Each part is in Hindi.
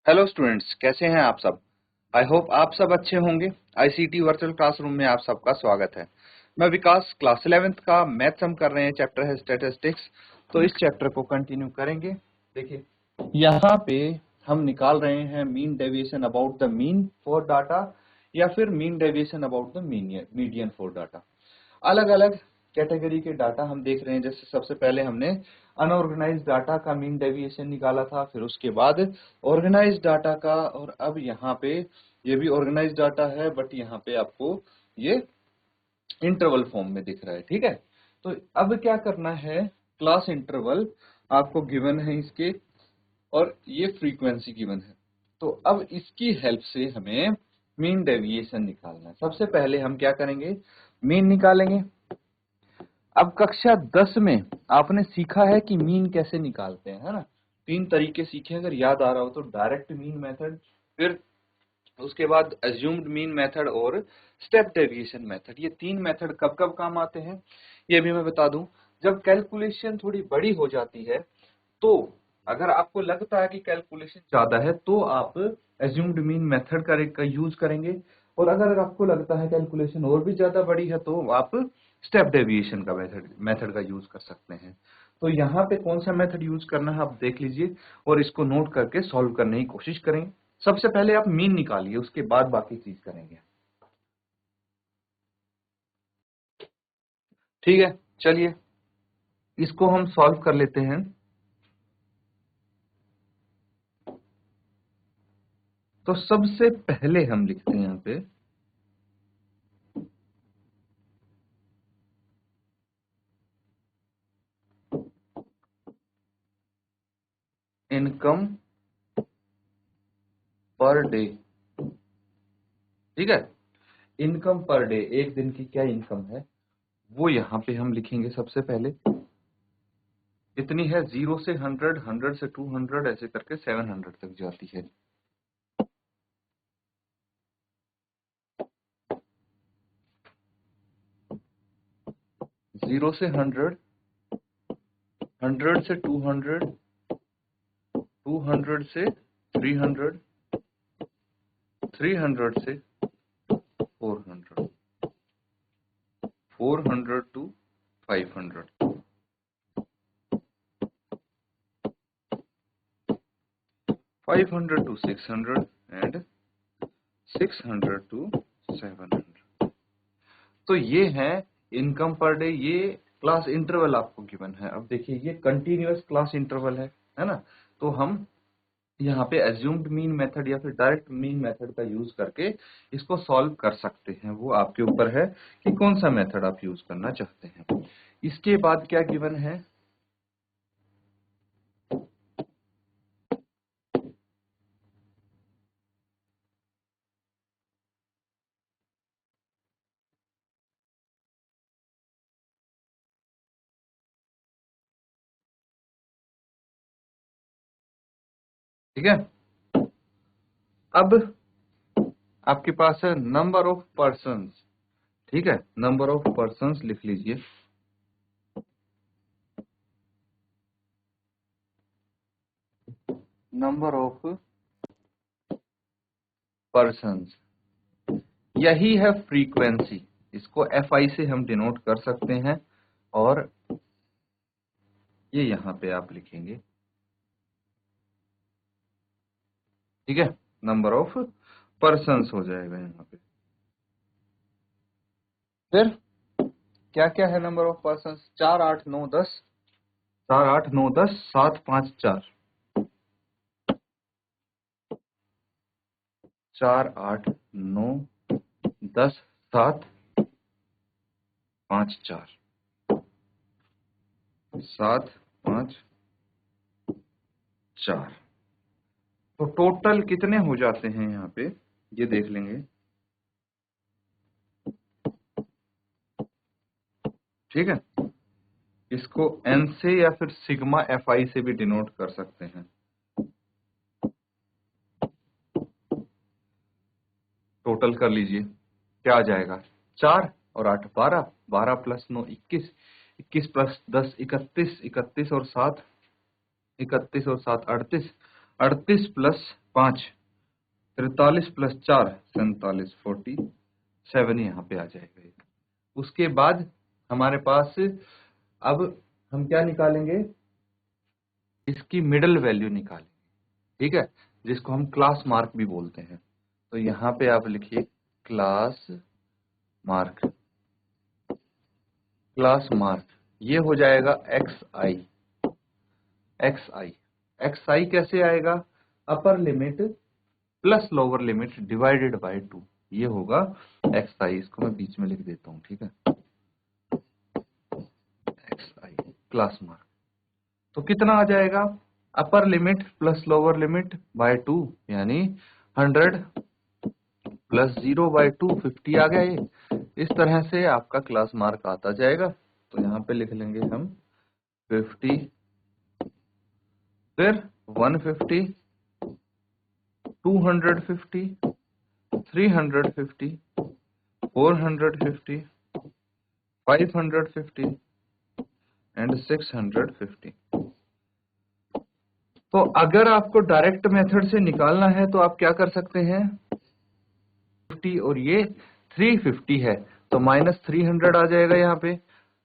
हेलो स्टूडेंट्स, कैसे हैं आप सब। आई होप आप सब अच्छे होंगे। आईसीटी वर्चुअल क्लासरूम में आप सबका स्वागत है। मैं विकास, क्लास 11th का मैथ्स हम कर रहे हैं, चैप्टर है स्टैटिस्टिक्स। तो इस चैप्टर को कंटिन्यू करेंगे। देखिए, यहाँ पे हम निकाल रहे हैं mean deviation about the mean for data या फिर mean deviation about the median for data. अलग अलग कैटेगरी के डाटा हम देख रहे हैं। जैसे सबसे पहले हमने अनऑर्गेनाइज्ड डाटा का मीन डेविएशन निकाला था, फिर उसके बाद ऑर्गेनाइज्ड डाटा का, और अब यहाँ पे ये भी ऑर्गेनाइज्ड डाटा है बट यहाँ पे आपको ये इंटरवल फॉर्म में दिख रहा है। ठीक है, तो अब क्या करना है, क्लास इंटरवल आपको गिवन है इसके, और ये फ्रीक्वेंसी गिवन है। तो अब इसकी हेल्प से हमें मीन डेविएशन निकालना है। सबसे पहले हम क्या करेंगे, मीन निकालेंगे। अब कक्षा 10 में आपने सीखा है कि मीन कैसे निकालते हैं, है ना। तीन तरीके सीखे, अगर याद आ रहा हो तो। डायरेक्ट मीन मेथड, फिर उसके बाद अज्यूम्ड मीन मेथड और स्टेप डेविएशन मेथड। ये तीन मेथड कब कब काम आते हैं ये भी मैं बता दूं। जब कैलकुलेशन थोड़ी बड़ी हो जाती है, तो अगर आपको लगता है कि कैलकुलेशन ज्यादा है तो आप अज्यूम्ड मीन मेथड का यूज करेंगे, और अगर आपको लगता है कैलकुलेशन और भी ज्यादा बड़ी है तो आप स्टेप डेविएशन का मेथड का यूज कर सकते हैं। तो यहाँ पे कौन सा मेथड यूज करना है आप देख लीजिए, और इसको नोट करके सॉल्व करने की कोशिश करेंगे। सबसे पहले आप मीन निकालिए, उसके बाद बाकी चीज करेंगे। ठीक है, चलिए इसको हम सॉल्व कर लेते हैं। तो सबसे पहले हम लिखते हैं यहाँ पे इनकम पर डे। ठीक है, इनकम पर डे, एक दिन की क्या इनकम है वो यहाँ पे हम लिखेंगे। सबसे पहले इतनी है, 0 से 100, 100 से 200, ऐसे करके 700 तक जाती है। जीरो से 100, 100 से 200, 200 से 300, 300 से 400, 400 टू 500, 500 टू 600 एंड 600 टू 700। तो ये है इनकम पर डे। ये क्लास इंटरवल आपको गिवन है। अब देखिए, ये कंटिन्यूअस क्लास इंटरवल है ना। तो हम यहाँ पे एज्यूम्ड मीन मेथड या फिर डायरेक्ट मीन मेथड का यूज करके इसको सॉल्व कर सकते हैं। वो आपके ऊपर है कि कौन सा मेथड आप यूज करना चाहते हैं। इसके बाद क्या गिवन है, ठीक है। अब आपके पास है नंबर ऑफ पर्सन्स। ठीक है, नंबर ऑफ पर्सन्स लिख लीजिए। नंबर ऑफ पर्सन्स, यही है फ्रीक्वेंसी। इसको FI से हम डिनोट कर सकते हैं, और ये यहाँ पे आप लिखेंगे। ठीक है, नंबर ऑफ पर्सन्स हो जाएगा यहाँ पे। फिर क्या क्या है नंबर ऑफ पर्सन, 4 8 9 10, 4 8 9 10, 7 5 4, 4 8 9 10 7 5 4, 7 5 4। तो टोटल कितने हो जाते हैं यहाँ पे ये देख लेंगे। ठीक है, इसको N से या फिर सिग्मा FI से भी डिनोट कर सकते हैं। टोटल कर लीजिए, क्या आ जाएगा, 4 और 8 12, 12 प्लस 9 21, 21 प्लस 10 31, 31 और 7 31 और 7 38, 38 प्लस 5, 43 प्लस 4 47, 47 यहाँ पे आ जाएगा। उसके बाद हमारे पास अब हम क्या निकालेंगे, इसकी मिडल वैल्यू निकालेंगे, ठीक है, जिसको हम क्लास मार्क भी बोलते हैं। तो यहाँ पे आप लिखिए क्लास मार्क, क्लास मार्क ये हो जाएगा xi, xi कैसे आएगा, अपर limit plus lower limit divided by 2, ये होगा xi। इसको मैं बीच में लिख देता हूं, ठीक है, xi क्लास मार्क। तो कितना आ जाएगा, upper limit plus lower limit by 2, यानी 100 प्लस 0 बाय 2 50 आ गया। ये इस तरह से आपका क्लास मार्क आता जाएगा। तो यहाँ पे लिख लेंगे हम 50, फिर 150, 250, 350, 450, 550 एंड 650। तो अगर आपको डायरेक्ट मेथड से निकालना है तो आप क्या कर सकते हैं, 50 और ये 350 है तो माइनस 300 आ जाएगा यहाँ पे,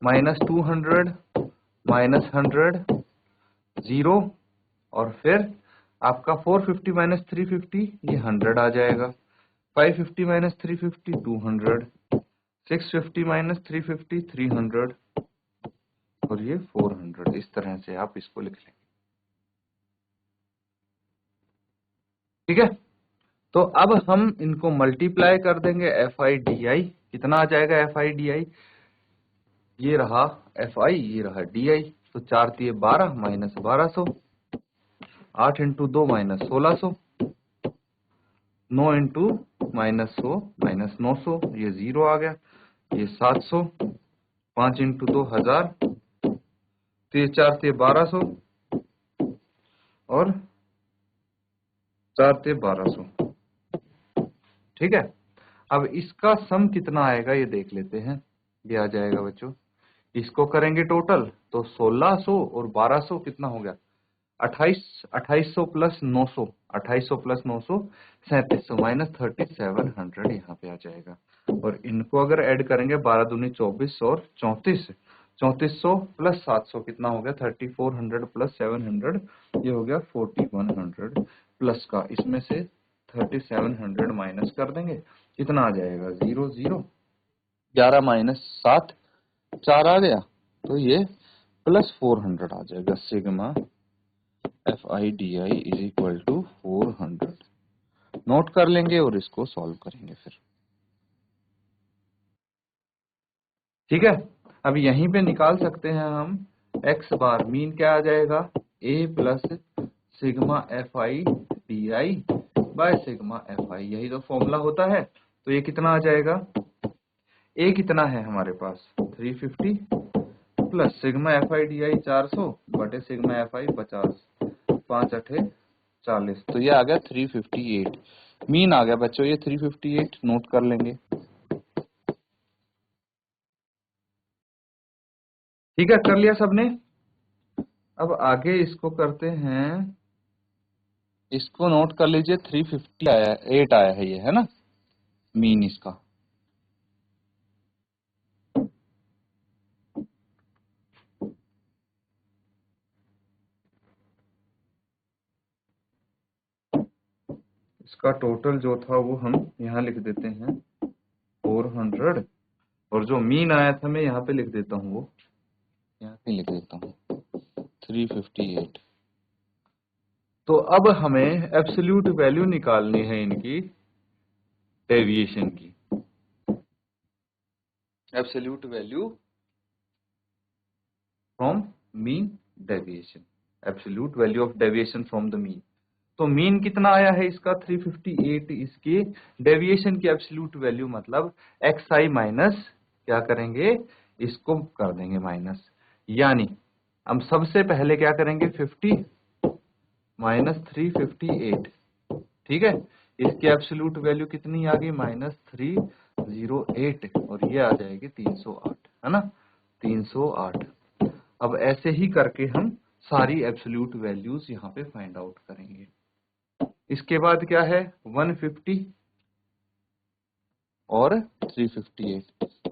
माइनस 200, माइनस 100, 0, और फिर आपका 450 माइनस 350 ये 100 आ जाएगा, 550 माइनस 350 200, 650 माइनस 350 300 और ये 400। इस तरह से आप इसको लिख लेंगे, ठीक है। तो अब हम इनको मल्टीप्लाई कर देंगे, FI/DI कितना आ जाएगा, FI/DI ये रहा FI, ये रहा DI। तो 4 तिये 12 minus 1200, 8 into 2 minus 1600, 9 into minus 100 minus 900, ये 0 आ गया, ये 700, 5 इंटू 2 1000, तो ये 4 तिये 1200 और 4 तिये 1200, ठीक है। अब इसका सम कितना आएगा ये देख लेते हैं, ये आ जाएगा बच्चों, इसको करेंगे टोटल तो 1600 और 1200 कितना हो गया, 2800 प्लस 900, 2800 प्लस 900 3700 माइनस 3700 यहाँ पे आ जाएगा। और इनको अगर ऐड करेंगे 12 दूनी 24 और 34, 3400 प्लस 700 कितना हो गया, 3400 प्लस 700 ये हो गया 4100 प्लस का, इसमें से 3700 माइनस कर देंगे, कितना आ जाएगा 0 0, 11 माइनस 7 4 आ गया, तो ये प्लस 400 आ जाएगा। Sigma FI/DI is equal to 400 note कर लेंगे और इसको सॉल्व करेंगे फिर, ठीक है। अब यहीं पे निकाल सकते हैं हम x बार, मीन क्या आ जाएगा, a plus sigma FI/DI by sigma FI, यही तो फॉर्मूला होता है। तो ये कितना आ जाएगा, a कितना है हमारे पास 350 प्लस सिग्मा FI/DI 400 बटे सिग्मा FI 50, 5 8 40, तो ये आ गया 358। मीन आ गया बच्चों ये 358, नोट कर लेंगे, ठीक है, कर लिया सबने। अब आगे इसको करते हैं, इसको नोट कर लीजिए, 350 आया, 8 आया है ये, है ना मीन इसका। इसका टोटल जो था वो हम यहाँ लिख देते हैं 400, और जो मीन आया था मैं यहाँ पे लिख देता हूँ, वो यहाँ पे लिख देता हूँ 358। तो अब हमें एब्सोल्यूट वैल्यू निकालनी है इनकी डेविएशन की, absolute value from mean deviation, absolute value of deviation from the mean. तो मीन कितना आया है इसका 358, इसकी डेविएशन की एब्सोल्यूट वैल्यू मतलब xi माइनस क्या करेंगे, इसको कर देंगे माइनस, यानी हम सबसे पहले क्या करेंगे 50 माइनस 358, ठीक है, इसकी एब्सोल्यूट वैल्यू कितनी आ गई माइनस 308 और ये आ जाएगी 308, है ना 308। अब ऐसे ही करके हम सारी एब्सोल्यूट वैल्यूज यहाँ पे फाइंड आउट करेंगे। इसके बाद क्या है 150 और 358,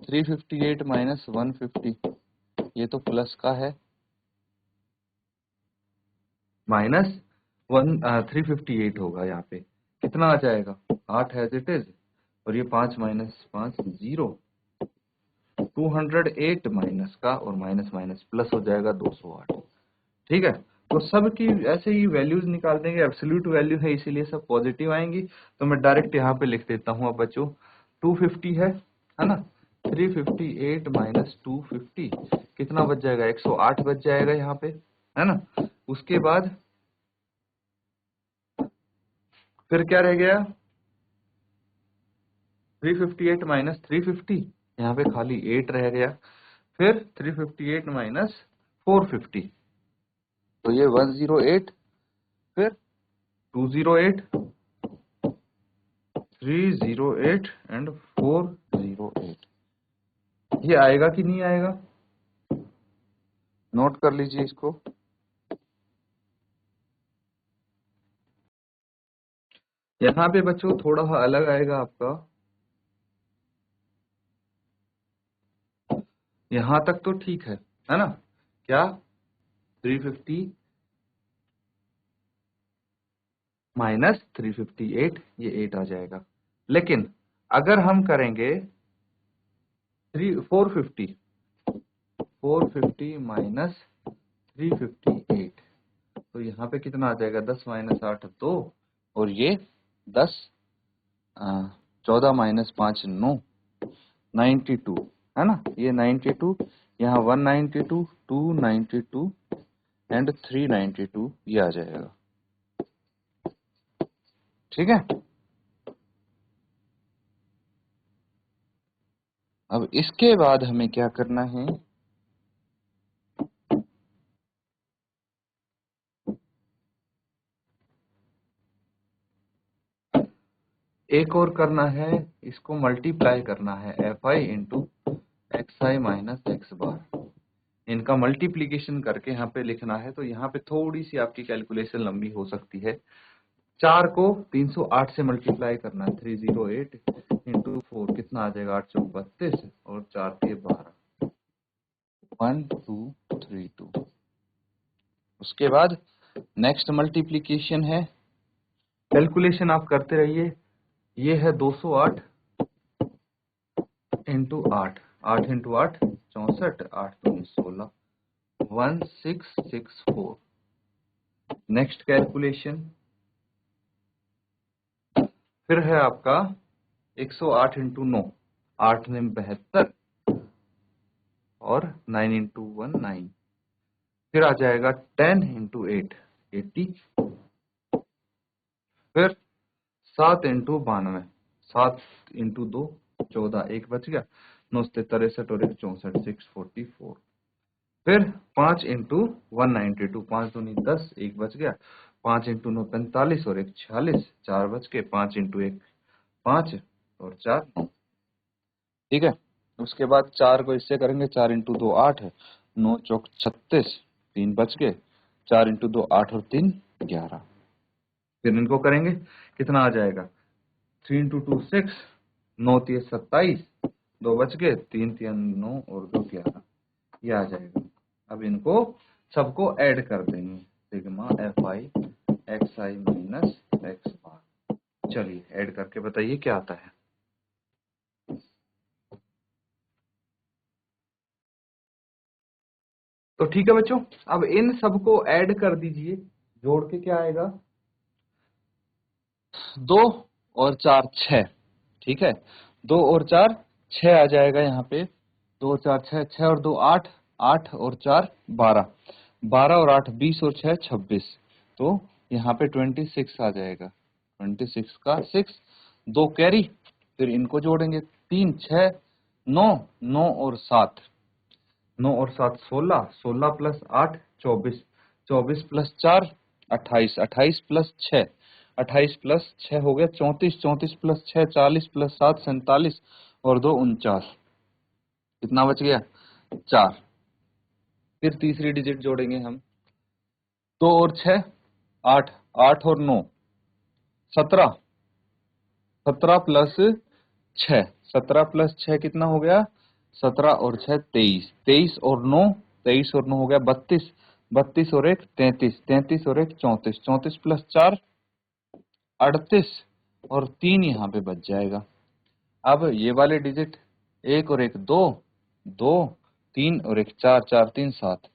358 माइनस 150, ये तो प्लस का है, माइनस 358 होगा। यहाँ पे कितना आ जाएगा 8 एज इट इज, और ये 5 माइनस 5 0, 208 माइनस का और माइनस माइनस प्लस हो जाएगा 208। ठीक है, तो सबकी ऐसे ही वैल्यूज निकाल देंगे, एब्सोल्यूट वैल्यू है इसीलिए सब पॉजिटिव आएंगी। तो मैं डायरेक्ट यहाँ पे लिख देता हूँ अब बच्चों, 250 है ना, 358 माइनस 250 कितना बच जाएगा 108 बच जाएगा यहाँ पे, है ना। उसके बाद फिर क्या रह गया 358 माइनस 350, यहाँ पे खाली 8 रह गया। फिर 358 माइनस 450, तो ये 108, फिर 208, 308 एंड 408, ये आएगा कि नहीं आएगा, नोट कर लीजिए इसको। यहाँ पे बच्चों थोड़ा सा अलग आएगा आपका, यहां तक तो ठीक है ना, क्या 350 माइनस 358, ये 8 आ जाएगा। लेकिन अगर हम करेंगे 450 माइनस 358, तो यहाँ पे कितना आ जाएगा 10 माइनस 8 2, और ये 10 14 माइनस 5 9, 92 है ना, ये 92, यहाँ 192, 292 एंड 392 ये आ जाएगा। ठीक है, अब इसके बाद हमें क्या करना है, एक और करना है, इसको मल्टीप्लाई करना है fi into x I minus X बार, इनका मल्टीप्लीकेशन करके यहाँ पे लिखना है। तो यहाँ पे थोड़ी सी आपकी कैलकुलेशन लंबी हो सकती है, 4 को 308 से मल्टीप्लाई करना है, 308 इंटू 4 कितना आ जाएगा 8 चौक 32 और 4 के 12, 1232। उसके बाद नेक्स्ट मल्टीप्लीकेशन है, कैलकुलेशन आप करते रहिए, ये है 208 इंटू 8, 8 इंटू 8 64, 8 दूनी 16, 1664। नेक्स्ट कैलकुलेशन फिर है आपका 108 इंटू 9, 8 ने 72 और 9 इंटू 1 9, फिर आ जाएगा 10 इंटू 8 80, फिर 7 इंटू 92, 7 इंटू 2 14, एक बच गया, 9 से 63 और 1 64, 644, फिर 5 इंटू 192, 5 दूनी 10, एक बच गया, 5 इंटू 9 45 और 1 46, 4 बच के, 5 इंटू 1 5 और 4 9। ठीक है, उसके बाद 4 को इससे करेंगे, 4 इंटू 2 8, 9 चौक 36, 3 बच गए, 4 इंटू 2 8 और 3 11, फिर इनको करेंगे कितना आ जाएगा 3 इंटू 2 6, 9 3 27, 2 बच गए, 3 3 9 और 2 11, ये आ जाएगा। अब इनको सबको ऐड कर देंगे, sigma F I X I minus X bar. चलिए ऐड करके बताइए क्या आता है। तो ठीक है बच्चों, अब इन सबको ऐड कर दीजिए, जोड़ के क्या आएगा 2 और 4 6, ठीक है, 2 और 4 6 आ जाएगा यहाँ पे, 2 और 4 6, 6 और 2 8, 8 और 4 12, 12 और 8 20 और 6 26, तो यहाँ पे 26 आ जाएगा, 26 का 6, 2 कैरी, फिर इनको जोड़ेंगे 3 6 9, 9 और 7, 9 और 7 16, 16 प्लस 8 24, 24 प्लस 4 28, 28 प्लस 6, 28 प्लस 6 हो गया 34, 34 प्लस 6 40 प्लस 7 47 और 2 49, कितना बच गया 4। फिर तीसरी डिजिट जोड़ेंगे हम, 2 और 6 8, 8 और 9 17, 17 प्लस 6, 17 प्लस 6 कितना हो गया? 17 और 6 23, 23 और 9, 23 और 9 हो गया 32, 32 और 1 33, 33 और 1 34, 34 प्लस 4 38 और 3 यहाँ पे बच जाएगा। अब ये वाले डिजिट 1 और 1 2, 2 3 और 1 4, 4 3 7,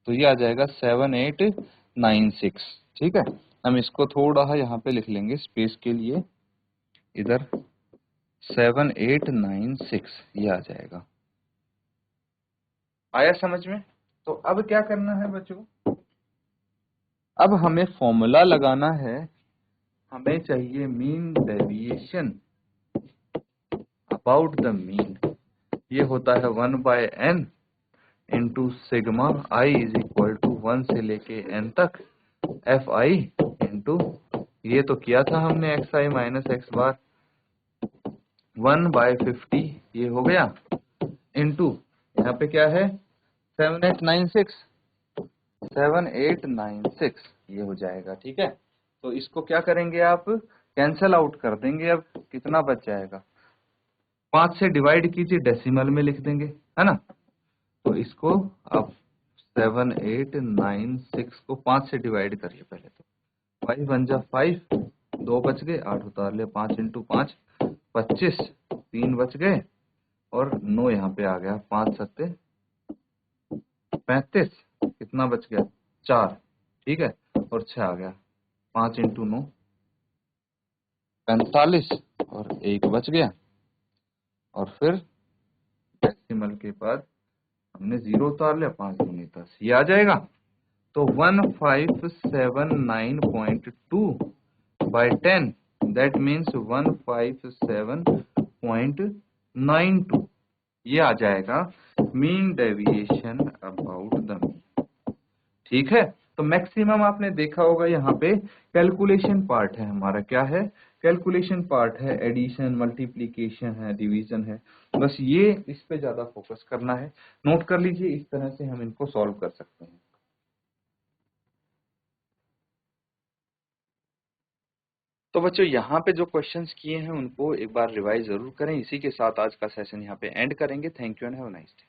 तो ये आ जाएगा 7896। ठीक है, हम इसको थोड़ा यहाँ पे लिख लेंगे स्पेस के लिए, इधर 7896 ये आ जाएगा। आया समझ में? तो अब क्या करना है बच्चों, अब हमें फॉर्मूला लगाना है, हमें चाहिए mean deviation about the mean. ये होता है 1/n into sigma I is equal to 1 से लेके n तक एफ आई इंटू, ये तो किया था हमने एक्स आई माइनस एक्स बार 1/50, ये हो गया, इंटू यहाँ पे क्या है 7896, 7896 ये हो जाएगा। ठीक है, तो इसको क्या करेंगे आप, कैंसल आउट कर देंगे। अब कितना बच जाएगा, 5 से डिवाइड कीजिए, डेसिमल में लिख देंगे, है ना। तो इसको आप 7896 को 5 से डिवाइड करिए पहले, तो 5 1 जा 5, 2 बच गए, 8 उतार ले, 5 इंटू 5 25, 3 बच गए और 9 यहाँ पे आ गया, 5 7 35, कितना बच गया 4, ठीक है, और 6 आ गया, 5 इंटू 9 45 और 1 बच गया, और फिर डेसिमल के बाद हमने 0 उतार लिया, 5 दूनी 10, ये आ जाएगा। तो 1579.2/10, दैट मीन्स 157.92, ये आ जाएगा mean deviation about the mean. ठीक है, तो मैक्सिमम आपने देखा होगा यहाँ पे कैलकुलेशन पार्ट है हमारा, क्या है, कैलकुलेशन पार्ट है, एडिशन मल्टीप्लिकेशन है, डिवीजन है, बस ये इस पे ज्यादा फोकस करना है। नोट कर लीजिए, इस तरह से हम इनको सॉल्व कर सकते हैं। तो बच्चों यहाँ पे जो क्वेश्चंस किए हैं उनको एक बार रिवाइज जरूर करें। इसी के साथ आज का सेशन यहाँ पे एंड करेंगे। Thank you and have a nice day.